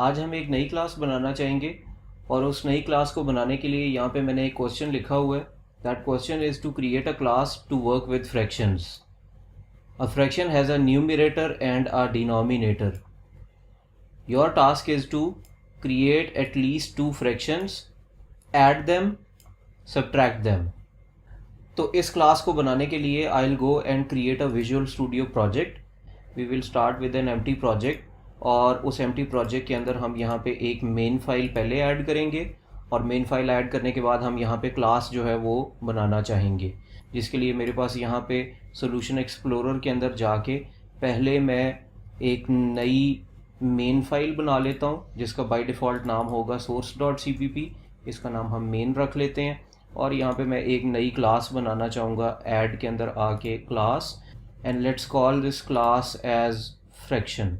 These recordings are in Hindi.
आज हम एक नई क्लास बनाना चाहेंगे और उस नई क्लास को बनाने के लिए यहाँ पे मैंने एक क्वेश्चन लिखा हुआ है। That question is to create a class to work with fractions. A fraction has a numerator and a denominator. Your task is to create at least two fractions, add them, subtract them. तो इस क्लास को बनाने के लिए I will go and create a visual studio project. We will start with an empty project और उस एम्प्टी प्रोजेक्ट के अंदर हम यहाँ पे एक मेन फाइल पहले ऐड करेंगे और मेन फाइल ऐड करने के बाद हम यहाँ पे क्लास जो है वो बनाना चाहेंगे, जिसके लिए मेरे पास यहाँ पे सॉल्यूशन एक्सप्लोरर के अंदर जाके पहले मैं एक नई मेन फाइल बना लेता हूँ जिसका बाय डिफ़ॉल्ट नाम होगा source.cpp. इसका नाम हम मेन रख लेते हैं और यहाँ पे मैं एक नई क्लास बनाना चाहूँगा ऐड के अंदर आके class, and let's call this class as fraction.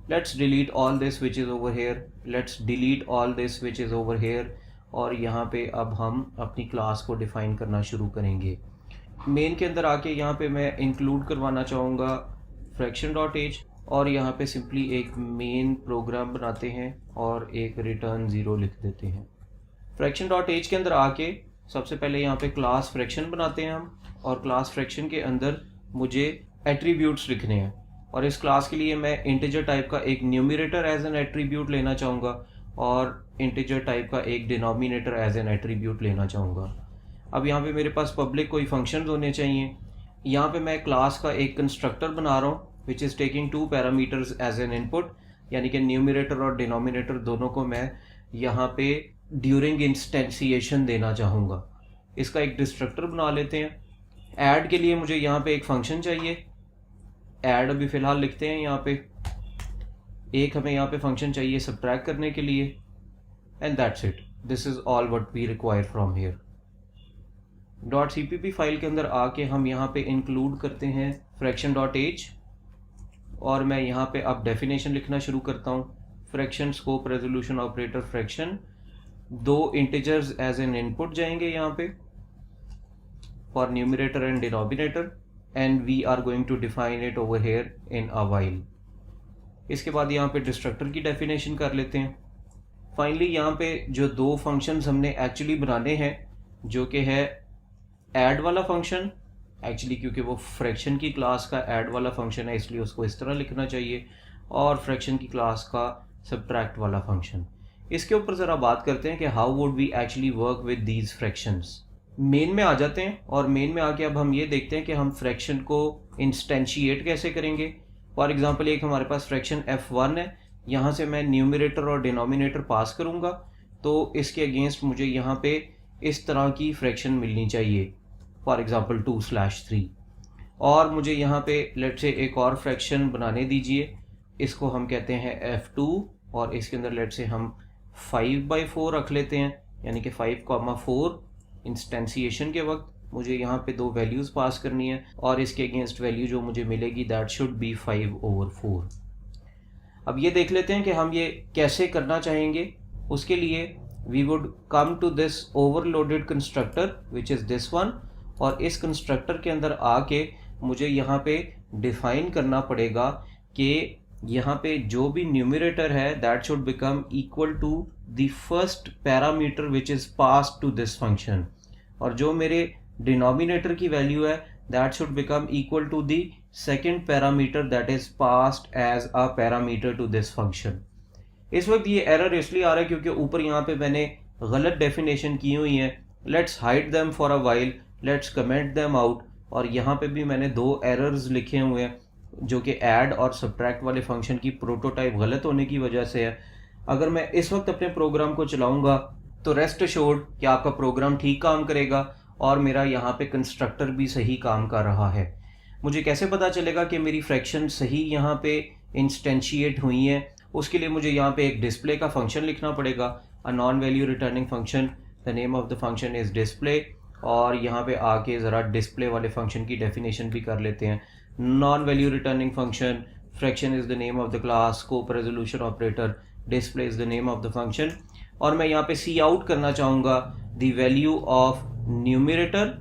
Let's delete all this which is over here, let's delete all this which is over here और यहाँ पे अब हम अपनी क्लास को डिफ़ाइन करना शुरू करेंगे. मेन के अंदर आके यहाँ पे मैं इंक्लूड करवाना चाहूँगा fraction.h और यहाँ पे सिंपली एक मेन प्रोग्राम बनाते हैं और एक रिटर्न 0 लिख देते हैं. fraction.h के अंदर आके सबसे पहले यहाँ पे क्लास फ्रैक्शन बनाते हैं हम, और क्लास फ्रैक्शन के अंदर मुझे एट्रीब्यूट्स लिखने हैं और इस क्लास के लिए मैं इंटीजर टाइप का एक न्यूमरेटर एज एन एट्रीब्यूट लेना चाहूँगा और इंटीजर टाइप का एक डिनोमिनेटर एज एन एट्रीब्यूट लेना चाहूँगा. अब यहाँ पे मेरे पास पब्लिक कोई फंक्शंस होने चाहिए. यहाँ पे मैं क्लास का एक कंस्ट्रक्टर बना रहा हूँ which is taking 2 parameters as an input, यानी कि न्यूमरेटर और डिनोमिनेटर दोनों को मैं यहाँ पे ड्यूरिंग इंस्टेंशिएशन देना चाहूँगा. इसका एक डिस्ट्रक्टर बना लेते हैं. ऐड के लिए मुझे यहाँ पे एक फंक्शन चाहिए. ऐड अभी फ़िलहाल लिखते हैं यहाँ पे. एक हमें यहाँ पे फंक्शन चाहिए सब्ट्रैक्ट करने के लिए, and that's it. This is all what we require from here. .cpp file के अंदर आके हम यहाँ पे इंक्लूड करते हैं fraction.h और मैं यहाँ पे अब डेफिनेशन लिखना शुरू करता हूँ. Fraction scope resolution operator fraction, 2 integers as an input जाएंगे यहाँ पे for numerator and denominator, and we are going to define it over here in a while. इसके बाद यहाँ पे डिस्ट्रक्टर की डेफिनेशन कर लेते हैं. फाइनली यहाँ पे जो 2 फंक्शंस हमने एक्चुअली बनाने हैं, जो कि है ऐड वाला फंक्शन, एक्चुअली क्योंकि वो फ्रैक्शन की क्लास का ऐड वाला फंक्शन है इसलिए उसको इस तरह लिखना चाहिए, और फ्रैक्शन की क्लास का सब्ट्रैक्ट वाला फंक्शन. इसके ऊपर ज़रा बात करते हैं कि how would we actually work with these fractions. Main में आ जाते हैं और मेन में आके अब हम ये देखते हैं कि हम फ्रैक्शन को इंस्टेंशिएट कैसे करेंगे. फॉर एग्जांपल एक हमारे पास फ्रैक्शन f1 है, यहाँ से मैं न्यूमरेटर और डिनोमिनेटर पास करूँगा तो इसके अगेंस्ट मुझे यहाँ पे इस तरह की फ्रैक्शन मिलनी चाहिए, फॉर एग्ज़ाम्पल 2/3. और मुझे यहाँ पे लेट्स से एक और फ्रैक्शन बनाने दीजिए. इसको हम कहते हैं f2 और इसके अंदर लेट्स से हम 5/4 रख लेते हैं, यानी कि 5,4. इंस्टेंशिएशन के वक्त मुझे यहाँ पे 2 वैल्यूज़ पास करनी है और इसके अगेंस्ट वैल्यू जो मुझे मिलेगी दैट शुड बी 5/4. अब ये देख लेते हैं कि हम ये कैसे करना चाहेंगे. उसके लिए we would come to this overloaded constructor which is this one, और इस कंस्ट्रक्टर के अंदर आके मुझे यहाँ पे डिफाइन करना पड़ेगा कि यहाँ पे जो भी न्यूमरेटर है that should become equal to the first parameter which is pass to this function, और जो मेरे डिनोमिनेटर की वैल्यू है that should become equal to the second parameter that is passed as a parameter to this function. इस वक्त ये एरर इसलिए आ रहा है क्योंकि ऊपर यहाँ पे मैंने गलत डेफिनेशन की हुई है. Let's hide them for a while, let's comment them out. और यहाँ पे भी मैंने 2 एरर्स लिखे हुए हैं जो कि ऐड और सब्ट्रैक्ट वाले फंक्शन की प्रोटोटाइप गलत होने की वजह से है. अगर मैं इस वक्त अपने प्रोग्राम को चलाऊँगा तो रेस्ट अश्योर्ड कि आपका प्रोग्राम ठीक काम करेगा और मेरा यहाँ पे कंस्ट्रक्टर भी सही काम कर रहा है. मुझे कैसे पता चलेगा कि मेरी फ्रैक्शन सही यहाँ पे इंस्टेंशिएट हुई है? उसके लिए मुझे यहाँ पे एक डिस्प्ले का फंक्शन लिखना पड़ेगा, a non value returning function. The name of the function is display. और यहाँ पे आके ज़रा डिस्प्ले वाले फंक्शन की डेफिनेशन भी कर लेते हैं. Non value returning function, fraction is the name of the class, scope resolution operator, display is the name of the function. और मैं यहाँ पे सी आउट करना चाहूँगा the value of numerator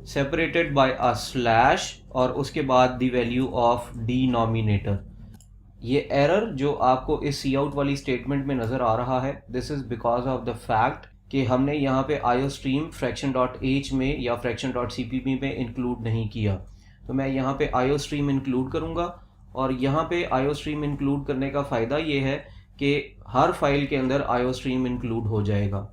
separated by a slash और उसके बाद द वैल्यू ऑफ डिनोमिनेटर. ये एरर जो आपको इस सी आउट वाली स्टेटमेंट में नज़र आ रहा है, this is because of the fact कि हमने यहाँ पे आईओस्ट्रीम fraction.h में या fraction.cpp में इंक्लूड नहीं किया। तो मैं यहाँ पे आईओस्ट्रीम इंक्लूड करूँगा और यहाँ पे आईओस्ट्रीम इंक्लूड करने का फ़ायदा ये है कि हर फाइल के अंदर आईओस्ट्रीम इंक्लूड हो जाएगा।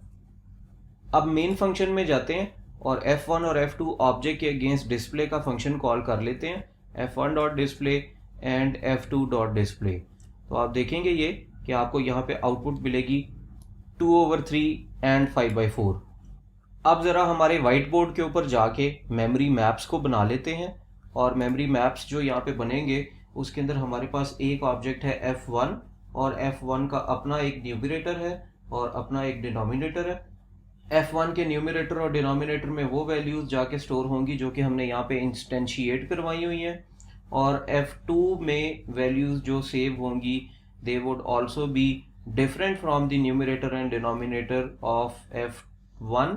अब मेन फंक्शन में जाते हैं और F1 और F2 ऑब्जेक्ट के अगेंस्ट डिस्प्ले का फंक्शन कॉल कर लेते हैं, F1.display एंड F2.display। तो आप देखेंगे ये कि आपको यहाँ पे आउटपुट मिलेगी 2/3 एंड 5/4। अब ज़रा हमारे वाइट बोर्ड के ऊपर जाके मेमोरी मैप्स को बना लेते हैं और मेमोरी मैप्स जो यहाँ पे बनेंगे उसके अंदर हमारे पास एक ऑब्जेक्ट है F1 और F1 का अपना एक न्यूमरेटर है और अपना एक डिनोमिनेटर है। F1 के न्यूमरेटर और डिनोमिनेटर में वो वैल्यूज़ जाके स्टोर होंगी जो कि हमने यहाँ पे इंस्टेंशिएट करवाई हुई हैं और F2 में वैल्यूज़ जो सेव होंगी they would also be different from the numerator and denominator of F1।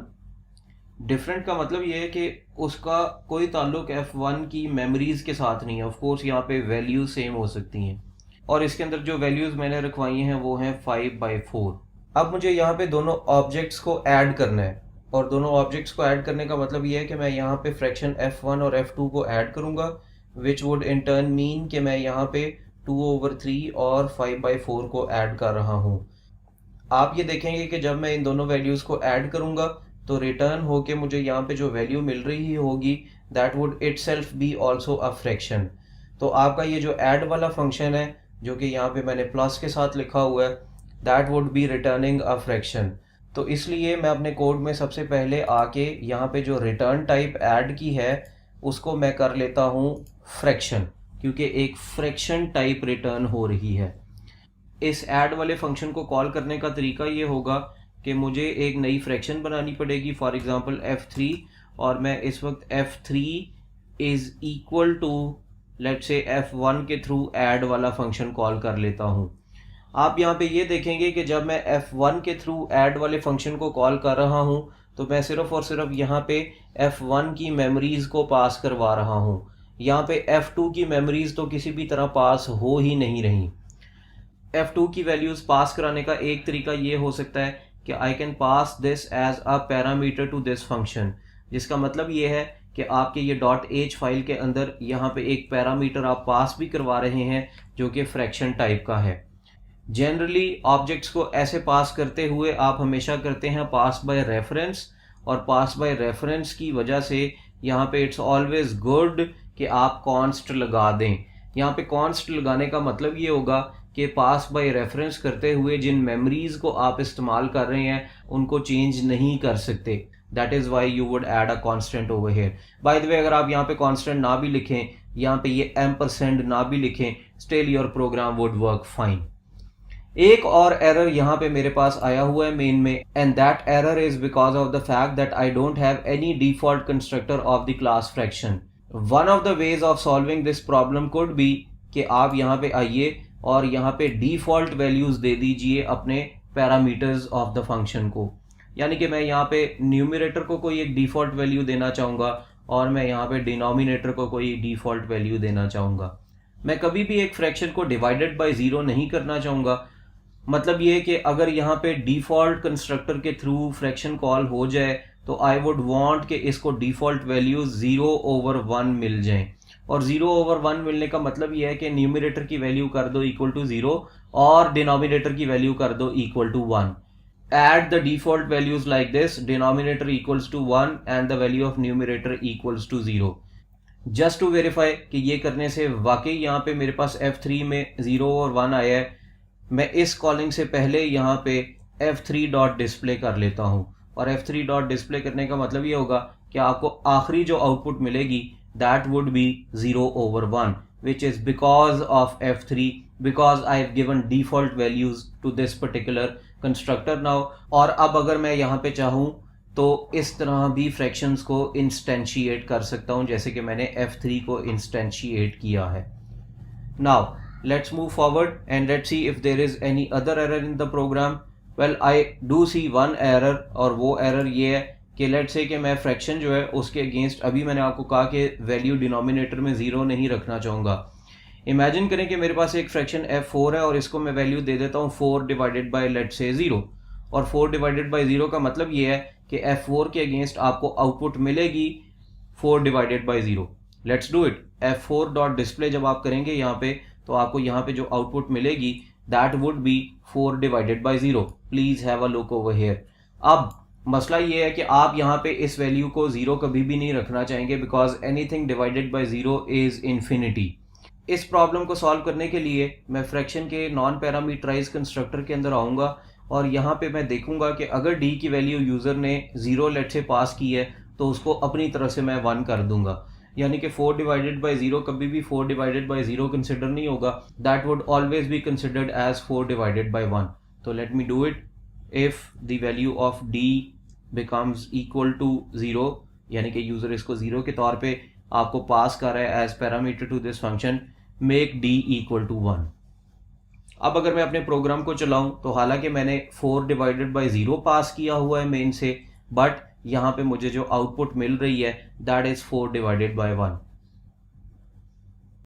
Different का मतलब ये है कि उसका कोई ताल्लुक F1 की मेमोरीज़ के साथ नहीं है। ऑफ कोर्स यहाँ पे वैल्यूज़ सेम हो सकती हैं और इसके अंदर जो वैल्यूज़ मैंने रखवाई हैं वो हैं 5/4। अब मुझे यहाँ पे दोनों ऑब्जेक्ट्स को ऐड करना है और दोनों ऑब्जेक्ट्स को ऐड करने का मतलब ये है कि मैं यहाँ पे फ्रैक्शन F1 और F2 को ऐड करूँगा, which would in turn mean कि मैं यहाँ पे 2/3 और 5/4 को ऐड कर रहा हूँ। आप ये देखेंगे कि जब मैं इन दोनों वैल्यूज़ को ऐड करूँगा तो रिटर्न होके मुझे यहाँ पे जो वैल्यू मिल रही होगी that would itself be also a fraction. तो आपका ये जो ऐड वाला फंक्शन है जो कि यहाँ पे मैंने प्लस के साथ लिखा हुआ है that would be returning a fraction. तो इसलिए मैं अपने कोड में सबसे पहले आके यहाँ पे जो रिटर्न टाइप ऐड की है उसको मैं कर लेता हूँ फ्रैक्शन, क्योंकि एक फ्रैक्शन टाइप रिटर्न हो रही है। इस ऐड वाले फंक्शन को कॉल करने का तरीका ये होगा कि मुझे एक नई फ्रैक्शन बनानी पड़ेगी, फॉर एग्जांपल F3, और मैं इस वक्त F3 is equal to let's say F1 के थ्रू ऐड वाला फंक्शन कॉल कर लेता हूँ। आप यहाँ पे ये देखेंगे कि जब मैं F1 के थ्रू ऐड वाले फंक्शन को कॉल कर रहा हूँ तो मैं सिर्फ और सिर्फ यहाँ पे F1 की मेमोरीज़ को पास करवा रहा हूँ। यहाँ पे F2 की मेमोरीज़ तो किसी भी तरह पास हो ही नहीं रही। F2 की वैल्यूज़ पास कराने का एक तरीका ये हो सकता है कि I can pass this as a parameter to this function, जिसका मतलब ये है कि आपके ये .h फाइल के अंदर यहाँ पे एक पैरामीटर आप पास भी करवा रहे हैं जो कि फ्रैक्शन टाइप का है। जनरली ऑब्जेक्ट्स को ऐसे पास करते हुए आप हमेशा करते हैं पास बाय रेफरेंस, और पास बाय रेफरेंस की वजह से यहाँ पे इट्स ऑलवेज गुड कि आप कॉन्स्ट लगा दें। यहाँ पे कॉन्स्ट लगाने का मतलब ये होगा कि पास बाय रेफरेंस करते हुए जिन मेमोरीज़ को आप इस्तेमाल कर रहे हैं उनको चेंज नहीं कर सकते। That is why you would add a constant over here. By the way, अगर आप यहाँ पे कॉन्स्टेंट ना भी लिखें, यहाँ पे ये एम्परसेंड ना भी लिखें, still your program would work fine. एक और एरर यहाँ पे मेरे पास आया हुआ है मेन में, and that error is because of the fact that I don't have any default constructor of the class fraction. One of the ways of solving this problem could be कि आप यहाँ पे आइए और यहाँ पे डिफॉल्ट वैल्यूज दे दीजिए अपने पैरामीटर्स ऑफ द फंक्शन को। यानी कि मैं यहाँ पे न्यूमरेटर को कोई एक डिफॉल्ट वैल्यू देना चाहूँगा और मैं यहाँ पे डिनोमिनेटर को कोई डिफॉल्ट वैल्यू देना चाहूँगा। मैं कभी भी एक फ्रैक्शन को डिवाइडेड बाय ज़ीरो नहीं करना चाहूँगा। मतलब ये कि अगर यहाँ पे डिफ़ॉल्ट कंस्ट्रक्टर के थ्रू फ्रैक्शन कॉल हो जाए तो आई वुड वांट कि इसको डिफ़ॉल्ट वैल्यू 0/1 मिल जाएं, और 0/1 मिलने का मतलब ये है कि न्यूमरेटर की वैल्यू कर दो इक्वल टू 0 और डिनोमिनेटर की वैल्यू कर दो equal to 1। Add the default values like this, denominator equals to 1 and the value of numerator equals to 0. Just to verify कि ये करने से वाकई यहाँ पे मेरे पास F3 में 0 और 1 आया है, मैं इस कॉलिंग से पहले यहाँ पे F3.display कर लेता हूँ। और F3.display करने का मतलब ये होगा कि आपको आखिरी जो आउटपुट मिलेगी that would be 0/1, which is because of F3, because I have given default values to this particular constructor now। और अब अगर मैं यहाँ पे चाहूँ तो इस तरह भी फ्रैक्शंस को इंस्टेंशिएट कर सकता हूँ जैसे कि मैंने F3 को इंस्टेंशिएट किया है। Now let's move forward and let's see if there is any other error in the program. Well, I do see one error, और वो error ये है कि let's say कि मैं फ्रैक्शन जो है उसके अगेंस्ट, अभी मैंने आपको कहा कि वैल्यू डिनोमिनेटर में 0 नहीं रखना चाहूँगा। इमेजिन करें कि मेरे पास एक फ्रैक्शन f4 है और इसको मैं वैल्यू दे देता हूँ 4 डिवाइडेड बाई लेट से 0, और 4 डिवाइडेड बाई 0 का मतलब ये है कि f4 के अगेंस्ट आपको आउटपुट मिलेगी 4 divided by 0। Let's do it. f4 dot display जब आप करेंगे यहाँ पे, तो आपको यहाँ पे जो आउटपुट मिलेगी that would be 4 divided by 0। Please have a look over here. अब मसला ये है कि आप यहाँ पे इस वैल्यू को 0 कभी भी नहीं रखना चाहेंगे, because anything divided by 0 is infinity. इस प्रॉब्लम को सॉल्व करने के लिए मैं फ्रैक्शन के नॉन पैरामीटराइज कंस्ट्रक्टर के अंदर आऊँगा और यहाँ पे मैं देखूंगा कि अगर डी की वैल्यू यूज़र ने 0 लेट से पास की है तो उसको अपनी तरफ से मैं 1 कर दूंगा, यानी कि 4 डिवाइडेड बाई 0 कभी भी 4 डिवाइडेड बाई 0 कंसिडर नहीं होगा, that would always be considered as 4 divided by 1। तो let me do it. If the value of D becomes equal to 0, यानी कि यूज़र इसको 0 के तौर पे आपको पास कर रहा है as parameter to this function, make d equal to 1। अब अगर मैं अपने प्रोग्राम को चलाऊं तो हालांकि मैंने 4 डिवाइडेड बाई 0 पास किया हुआ है मेन से, बट यहाँ पे मुझे जो आउटपुट मिल रही है दैट इज 4 डिवाइडेड बाई 1।